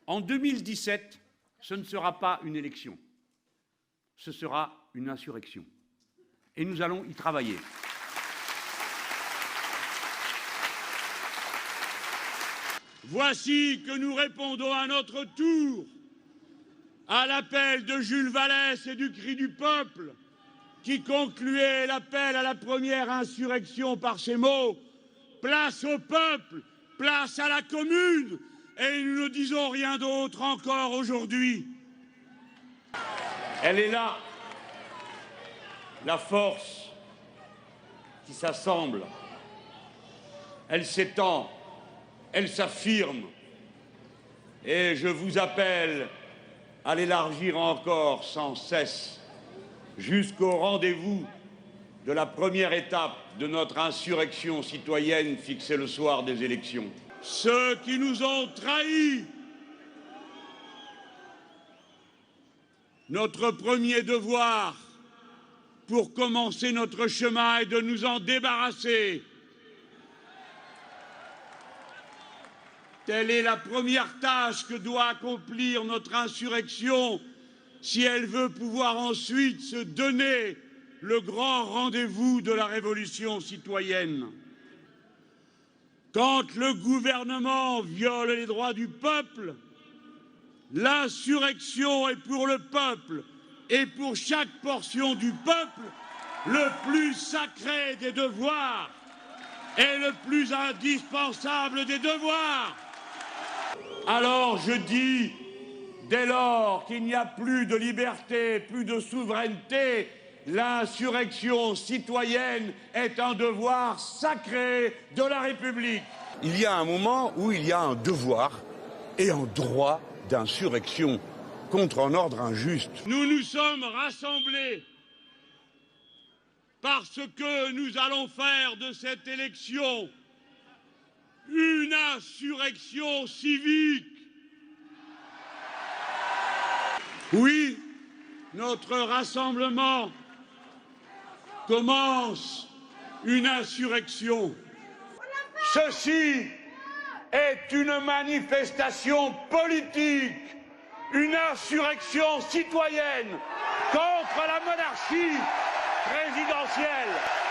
En 2017, ce ne sera pas une élection, ce sera une insurrection. Et nous allons y travailler. Voici que nous répondons à notre tour à l'appel de Jules Vallès et du Cri du peuple, qui concluait l'appel à la première insurrection par ces mots: place au peuple, place à la commune. Et nous ne disons rien d'autre encore aujourd'hui. Elle est là, la force qui s'assemble. Elle s'étend, elle s'affirme. Et je vous appelle à l'élargir encore sans cesse jusqu'au rendez-vous de la première étape de notre insurrection citoyenne fixée le soir des élections. Ceux qui nous ont trahis, notre premier devoir pour commencer notre chemin est de nous en débarrasser. Telle est la première tâche que doit accomplir notre insurrection si elle veut pouvoir ensuite se donner le grand rendez-vous de la révolution citoyenne. Quand le gouvernement viole les droits du peuple, l'insurrection est pour le peuple et pour chaque portion du peuple le plus sacré des devoirs et le plus indispensable des devoirs. Alors je dis, dès lors qu'il n'y a plus de liberté, plus de souveraineté, l'insurrection citoyenne est un devoir sacré de la République. Il y a un moment où il y a un devoir et un droit d'insurrection contre un ordre injuste. Nous nous sommes rassemblés parce que nous allons faire de cette élection une insurrection civique. Oui, notre rassemblement commence une insurrection. Ceci est une manifestation politique, une insurrection citoyenne contre la monarchie présidentielle.